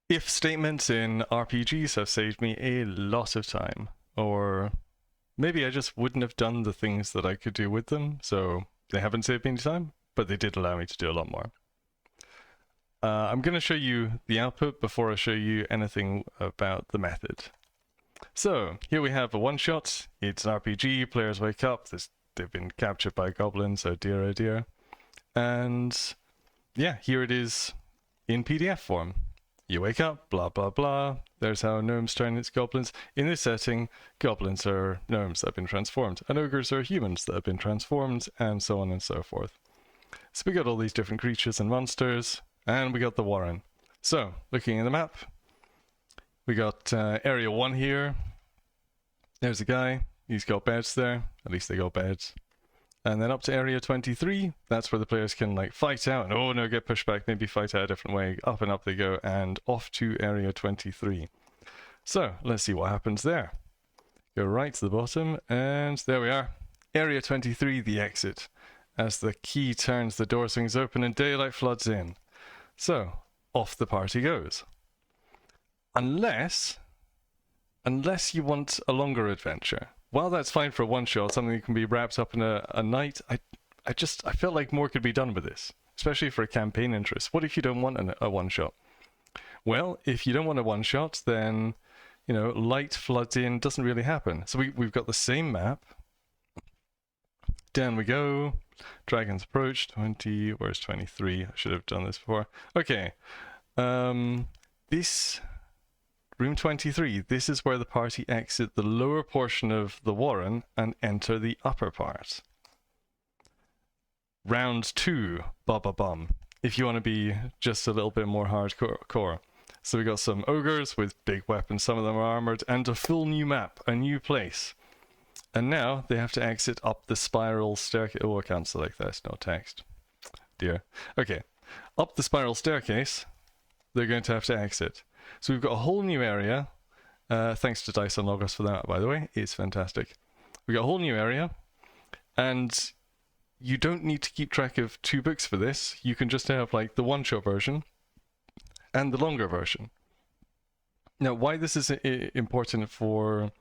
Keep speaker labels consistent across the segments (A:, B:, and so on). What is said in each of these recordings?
A: If statements in RPGs have saved me a lot of time, or maybe I just wouldn't have done the things that I could do with them, so they haven't saved me any time, but they did allow me to do a lot more. I'm going to show you the output before I show you anything about the method. So here we have a one-shot. It's an RPG. Players wake up. They've been captured by goblins. Oh dear, oh dear. And yeah, here it is in PDF form. You wake up, blah, blah, blah. There's how gnomes turn into goblins. In this setting, goblins are gnomes that have been transformed, and ogres are humans that have been transformed, and so on and so forth. So we got all these different creatures and monsters, and we got the Warren. So, looking at the map, we got Area 1 here. There's a guy. He's got beds there. At least they got beds. And then up to Area 23, that's where the players can like fight out and oh no, get pushed back, maybe fight out a different way. Up and up they go, and off to Area 23. So let's see what happens there. Go right to the bottom, and there we are. Area 23, the exit. As the key turns, the door swings open and daylight floods in. So off the party goes. Unless you want a longer adventure. While that's fine for a one-shot, something that can be wrapped up in a night, I felt like more could be done with this, especially for a campaign interest. What if you don't want a one-shot? Well, if you don't want a one-shot, then, you know, light floods in doesn't really happen. So we've got the same map. Down we go. Dragon's Approach, 20, where's 23? I should have done this before. Okay. This... Room 23, this is where the party exit the lower portion of the Warren and enter the upper part. Round 2, ba-ba-bum, if you want to be just a little bit more hardcore. So we got some ogres with big weapons, some of them are armored, and a full new map, a new place. And now they have to exit up the spiral staircase. Oh, I can't select that, it's no text. Dear. Okay, up the spiral staircase, they're going to have to exit. So we've got a whole new area. Thanks to Dice and Logos for that, by the way. It's fantastic. We got a whole new area, and you don't need to keep track of 2 books for this. You can just have like the one-shot version and the longer version. Now, why this is important for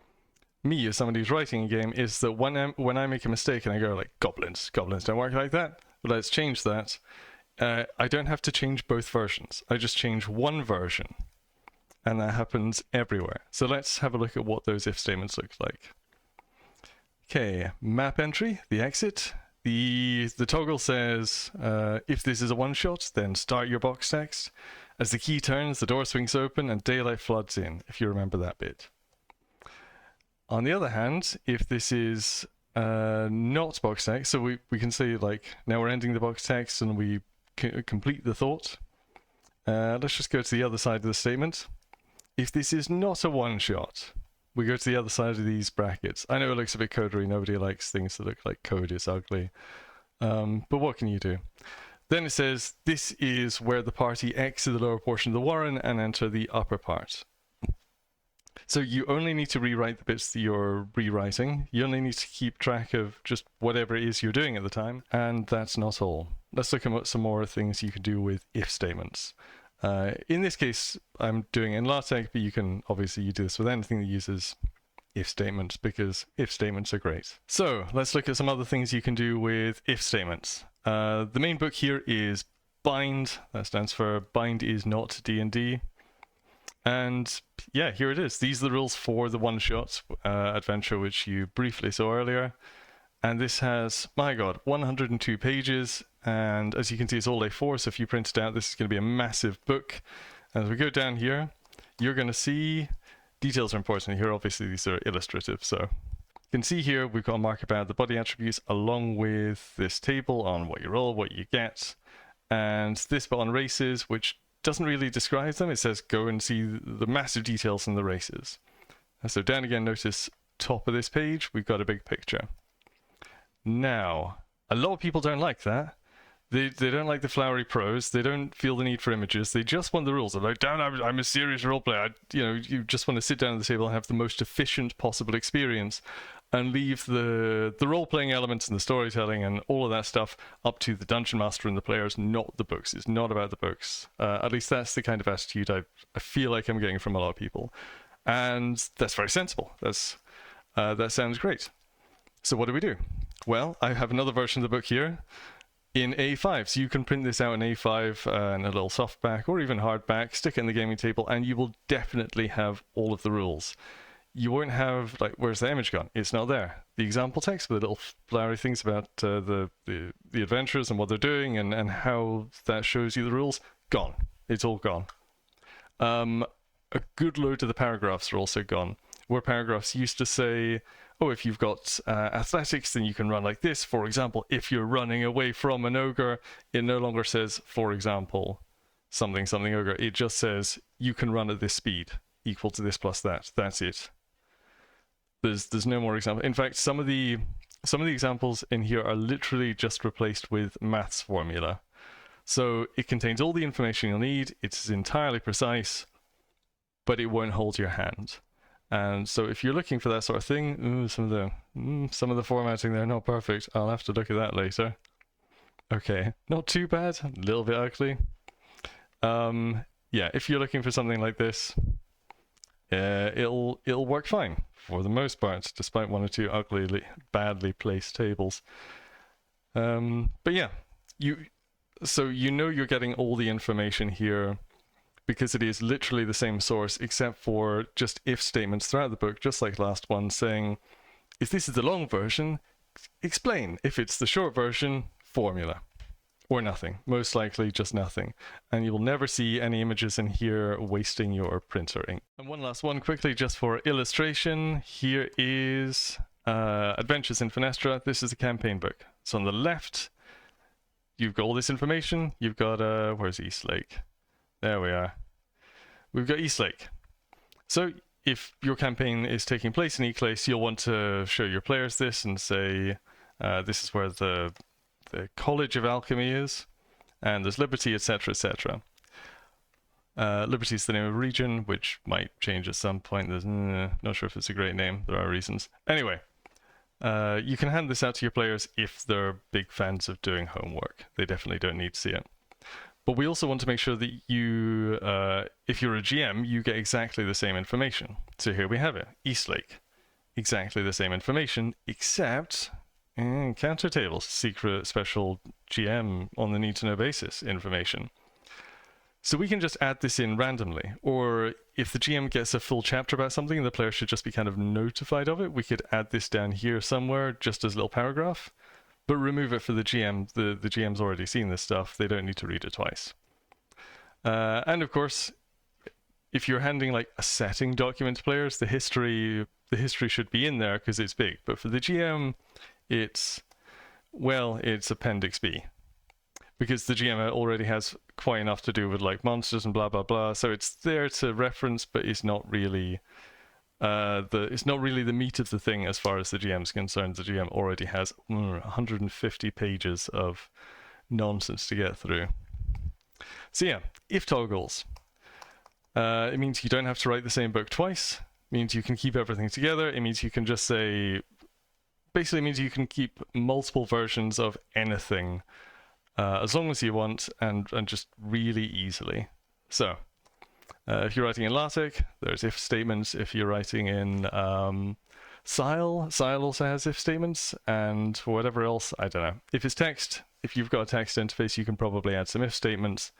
A: me as somebody who's writing a game is that when I make a mistake and I go like, goblins don't work like that, but let's change that. I don't have to change both versions. I just change one version. And that happens everywhere. So let's have a look at what those if statements look like. Okay, map entry, the exit. The toggle says, if this is a one-shot, then start your box text. As the key turns, the door swings open and daylight floods in, if you remember that bit. On the other hand, if this is not box text, so we can say like, now we're ending the box text and we complete the thought. Let's just go to the other side of the statement. If this is not a one-shot, we go to the other side of these brackets. I know it looks a bit codery. Nobody likes things that look like code. It's ugly. But what can you do? Then it says, this is where the party exit the lower portion of the Warren and enter the upper part. So you only need to rewrite the bits that you're rewriting. You only need to keep track of just whatever it is you're doing at the time. And that's not all. Let's look at some more things you can do with if statements. In this case, I'm doing it in LaTeX, but you can obviously do this with anything that uses if statements, because if statements are great. So let's look at some other things you can do with if statements. The main book here is Bind. That stands for Bind is not D&D. And yeah, here it is. These are the rules for the one-shot adventure, which you briefly saw earlier. And this has, my god, 102 pages. And as you can see, it's all A4, so if you print it out, this is going to be a massive book. As we go down here, you're going to see details are important here. Obviously, these are illustrative, so you can see here we've got a mark about the body attributes along with this table on what you roll, what you get, and this bit on races, which doesn't really describe them. It says go and see the massive details in the races. And so down again, notice top of this page, we've got a big picture. Now, a lot of people don't like that. They don't like the flowery prose. They don't feel the need for images. They just want the rules. They're like, damn, I'm a serious role player. You just want to sit down at the table and have the most efficient possible experience. and leave the role-playing elements and the storytelling and all of that stuff up to the dungeon master and the players, not the books. It's not about the books. At least that's the kind of attitude I feel like I'm getting from a lot of people, and that's very sensible. That sounds great. So what do? Well, I have another version of the book here in A5, so you can print this out in A5 and a little softback or even hardback, stick it in the gaming table, and you will definitely have all of the rules. You won't have, like, where's the image gone? It's not there. The example text with the little flowery things about the adventurers and what they're doing and how that shows you the rules, gone. It's all gone. A good load of the paragraphs are also gone, where paragraphs used to say, oh, if you've got athletics, then you can run like this. For example, if you're running away from an ogre, it no longer says, for example, something ogre. It just says, you can run at this speed, equal to this plus that. That's it. There's no more example. In fact, some of the examples in here are literally just replaced with maths formula. So it contains all the information you'll need. It's entirely precise, but it won't hold your hand. And so if you're looking for that sort of thing, some of the formatting there not perfect. I'll have to look at that later. Okay, not too bad. A little bit ugly. Yeah, if you're looking for something like this, it'll work fine for the most part, despite one or two ugly, badly placed tables. But yeah, so you know you're getting all the information here because it is literally the same source, except for just if statements throughout the book, just like last one, saying, if this is the long version, explain. If it's the short version, formula. Or nothing. Most likely just nothing. And you will never see any images in here wasting your printer ink. And one last one quickly, just for illustration. Here is Adventures in Fenestra. This is a campaign book. So on the left, you've got all this information. You've got, where's Eastlake? There we are. We've got Eastlake. So if your campaign is taking place in Eastlake, you'll want to show your players this and say, this is where the College of Alchemy is, and there's Liberty, etc., etc. Liberty is the name of a region, which might change at some point. There's not sure if it's a great name. There are reasons. Anyway, you can hand this out to your players if they're big fans of doing homework. They definitely don't need to see it. But we also want to make sure that you, if you're a GM, you get exactly the same information. So here we have it, Eastlake. Exactly the same information, except counter tables, secret special GM on the need-to-know basis information. So we can just add this in randomly, or if the GM gets a full chapter about something, the player should just be kind of notified of it. We could add this down here somewhere, just as a little paragraph, but remove it for the GM. The GM's already seen this stuff. They don't need to read it twice. And of course, if you're handing like a setting document to players, the history should be in there because it's big. But for the GM, it's Appendix B. Because the GM already has quite enough to do with like monsters and blah blah blah, so it's there to reference, but it's not really the meat of the thing as far as the GM's concerned. The GM already has 150 pages of nonsense to get through. So yeah, if toggles. It means you don't have to write the same book twice. It means you can keep everything together. It means you can just say, basically means you can keep multiple versions of anything as long as you want, and just really easily. So if you're writing in LaTeX, there's if statements. If you're writing in Sile also has if statements, and for whatever else, I don't know. If it's text, if you've got a text interface, you can probably add some if statements,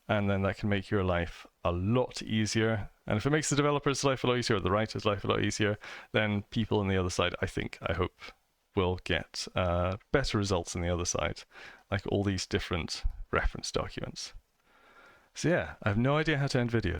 A: and then that can make your life a lot easier. And if it makes the developer's life a lot easier, or the writer's life a lot easier, then people on the other side, I hope, will get better results on the other side, like all these different reference documents. So yeah, I have no idea how to end videos.